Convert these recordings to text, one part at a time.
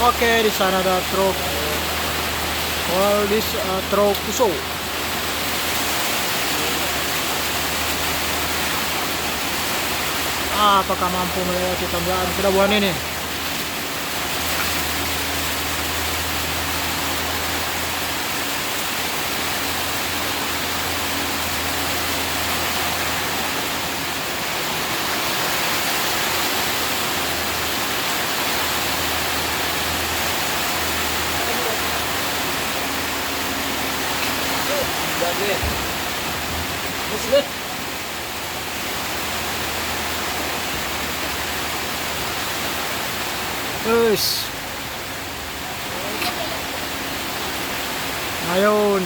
Oke, di sana ada truk. Well, this truk Fuso. Apakah mampu melewati tanjakan kedabuan ini? Terus, ayun.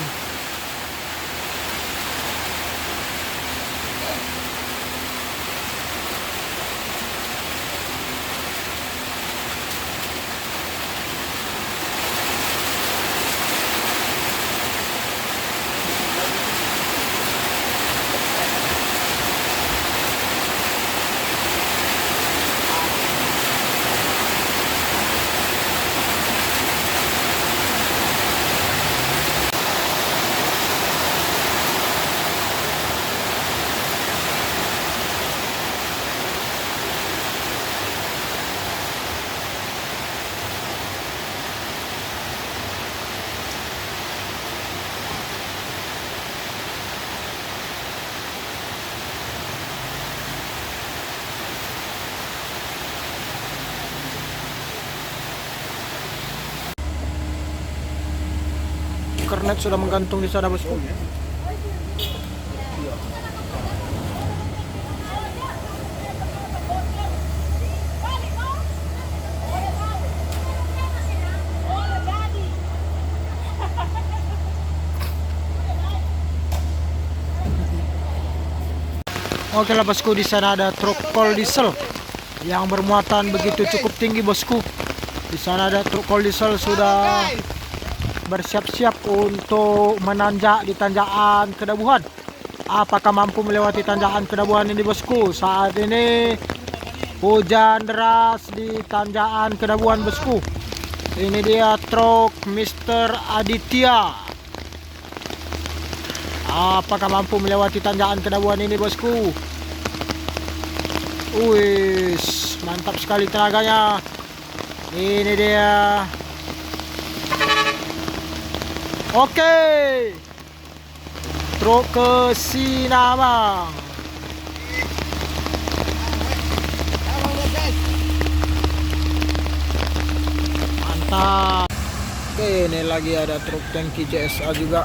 Kernet sudah menggantung di sana, bosku. Oke lah, bosku, di sana ada truk kol diesel yang bermuatan begitu cukup tinggi, bosku. Di sana ada truk kol diesel sudah bersiap-siap untuk menanjak di tanjakan Kedabuhan. Apakah mampu melewati tanjakan Kedabuhan ini, bosku? Saat ini hujan deras di tanjakan Kedabuhan, bosku. Ini dia truk Mr. Aditya. Apakah mampu melewati tanjakan Kedabuhan ini, bosku? Wis, mantap sekali tenaganya. Ini dia. Oke. Truk ke Sinabang. Mantap. Oke, ini lagi ada truk tangki JSA juga.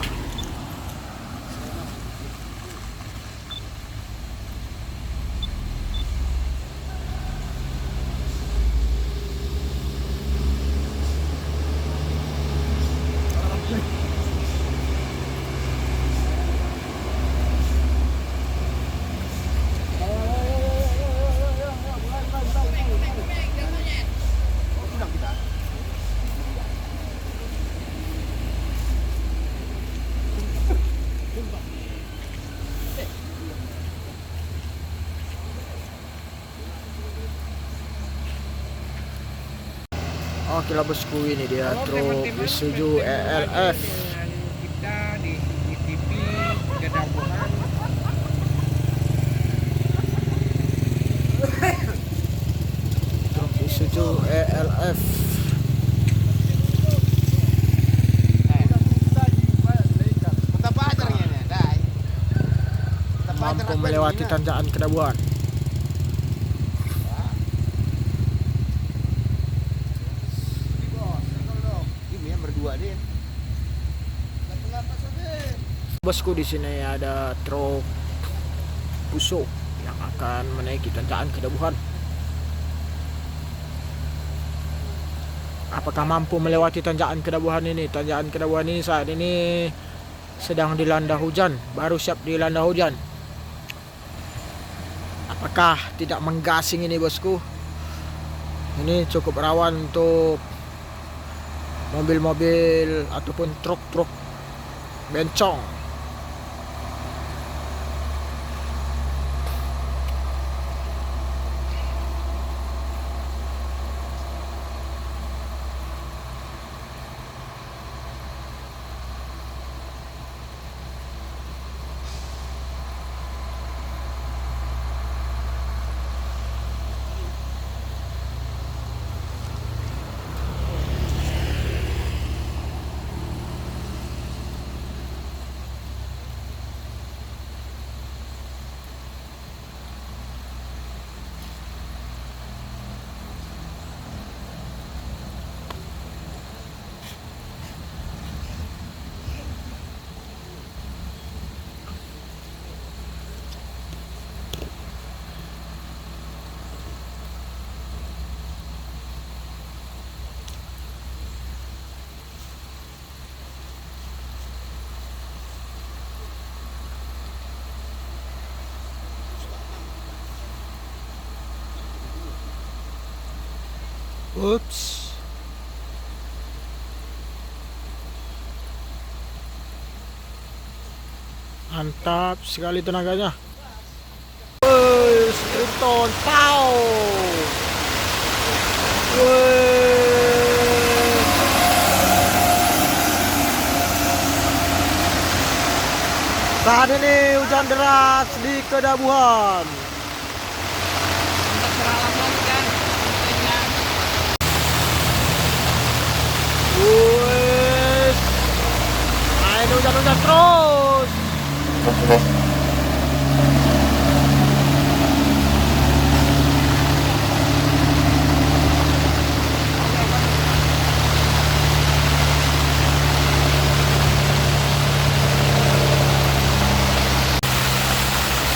Oke lah, bosku, ini dia truk Isuzu ELF. Kita di ITP Kedabuhan. Truk Isuzu ELF mampu melewati tanjakan Kedabuhan. Bosku, di sini ada truk Fuso yang akan menaiki tanjakan Kedabuhan. Apakah mampu melewati tanjakan Kedabuhan ini? Tanjakan Kedabuhan ini saat ini sedang dilanda hujan, baru siap dilanda hujan. Apakah tidak menggasing ini, bosku? Ini cukup rawan untuk mobil-mobil ataupun truk-truk bencong. Ups. Mantap sekali tenaganya. Woi, Triton, pow. Woi. Saat ini hujan deras di Kedabuhan. Untuk beralaman kan. Woi. Nah, ini hujan-hujan terus.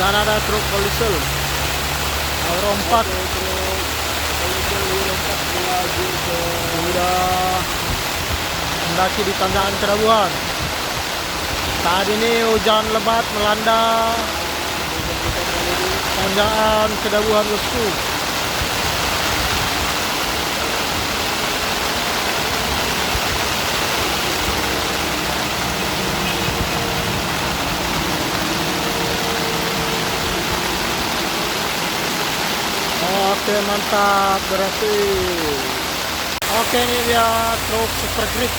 Sana ada truk polisi Euro 4 sudah mendaki di tanjakan Kedabuhan. Saat ini hujan lebat melanda tanjakan Kedabuhan, bosku. Oke, mantap, berhasil. Oke, ini dia truk super grip.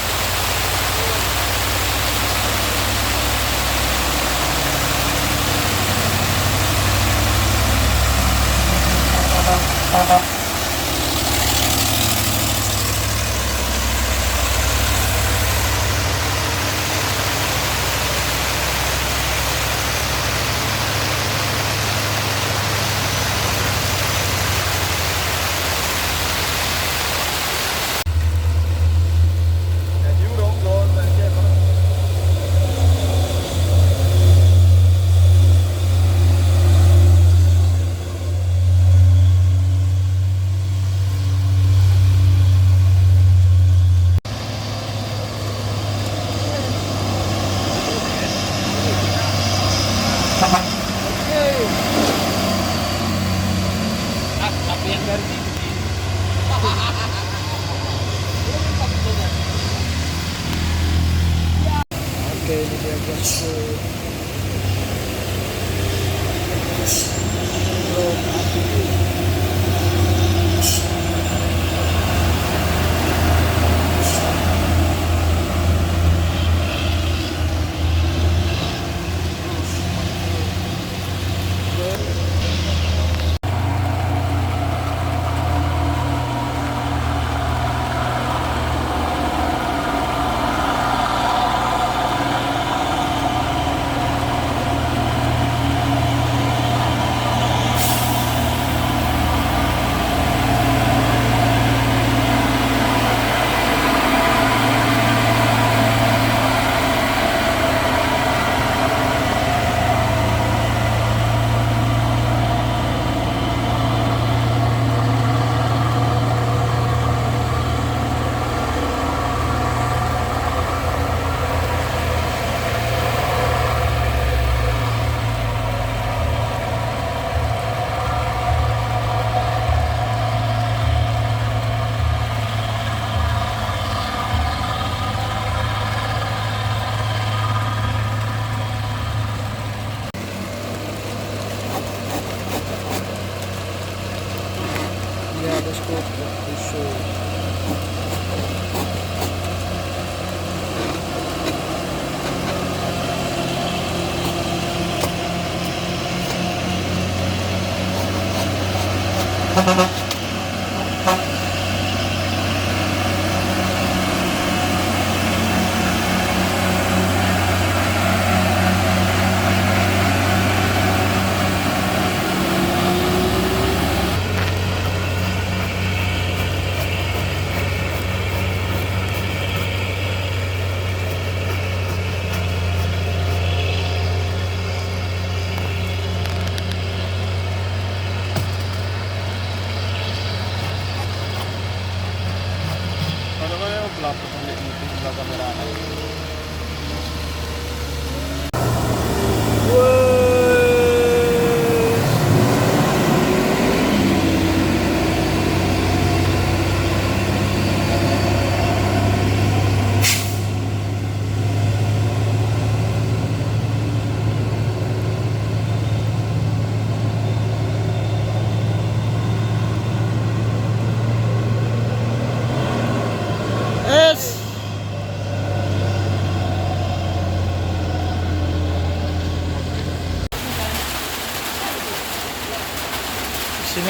Tapi yang dari sini. Oke, ini dia bosku. Truk ATV. Ya, bosku, truk tisu.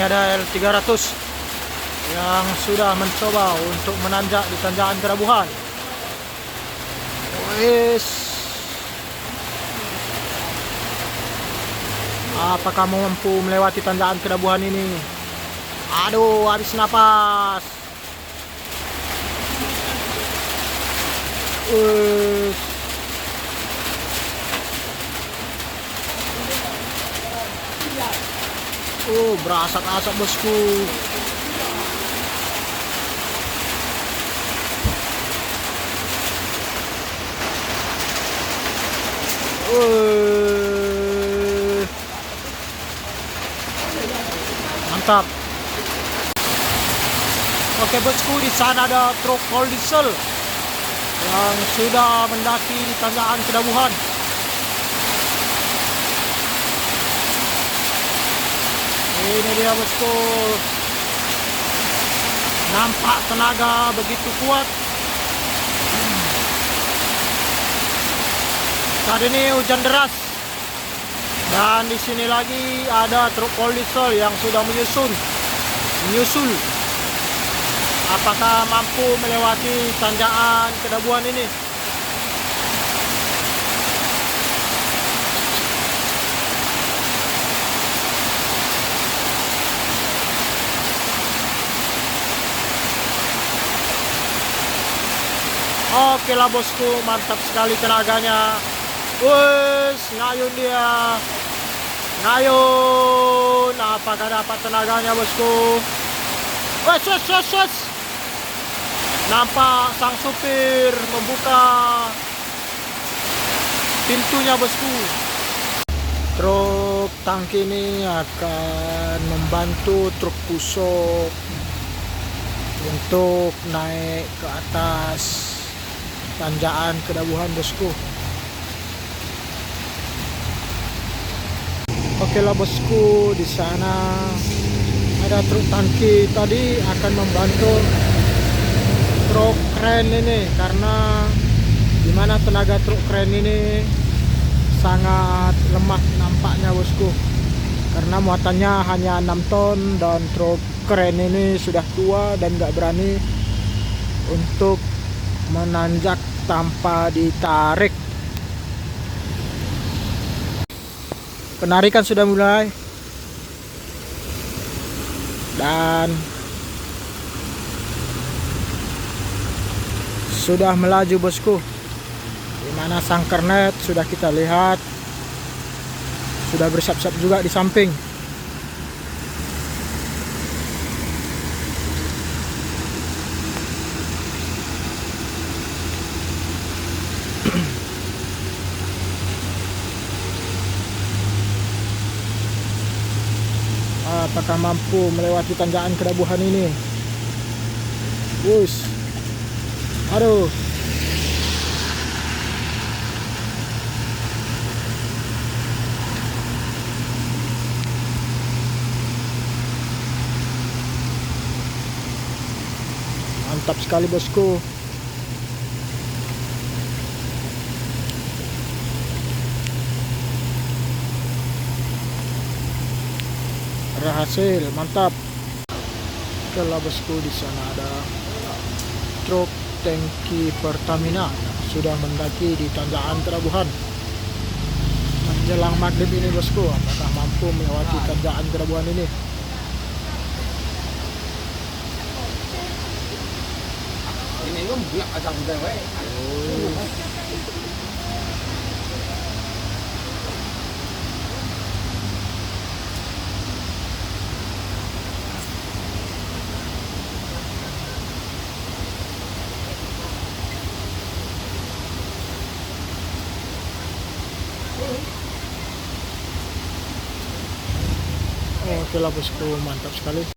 ada L300 yang sudah mencoba untuk menanjak di tanjakan Kerabuhan. Wes, apakah mampu melewati tanjakan Kerabuhan ini? Aduh, habis napas. Wes. Berasak-asak bosku. Mantap. Oke bosku, di sana ada truk kol diesel yang sudah mendaki di tanjakan Kerabuhan. Ini dia bosku. Nampak tenaga begitu kuat. Saat ini hujan deras. Dan di sini lagi ada truk kol diesel yang sudah menyusul. Apakah mampu melewati tanjakan Kerabuhan ini? Oke lah bosku, mantap sekali tenaganya. Wes, ngayun dia. Ngayun. Apakah dapat tenaganya bosku? Wes. Nampak sang supir membuka pintunya bosku. Truk tangki ini akan membantu truk pusok untuk naik ke atas tanjakan Kerabuhan bosku. Oke lah bosku, di sana ada truk tangki tadi akan membantu truk kren ini, karena dimana tenaga truk kren ini sangat lemah nampaknya bosku, karena muatannya hanya 6 ton dan truk kren ini sudah tua dan gak berani untuk menanjak tanpa ditarik. Penarikan sudah mulai dan sudah melaju bosku. Dimana sang kernet sudah kita lihat sudah bersiap-siap juga di samping. Apakah mampu melewati tanjakan Kerabuhan ini? Wush. Aduh. Mantap sekali bosku. Berhasil, mantap. Kalau bosku, di sana ada truk tangki Pertamina sudah mendaki di tanjakan Kerabuhan. Menjelang maghrib ini bosku, apakah mampu melewati tanjakan Kerabuhan ini? Ini lo bilang asal udah wae. Oke lah bosku, mantap sekali.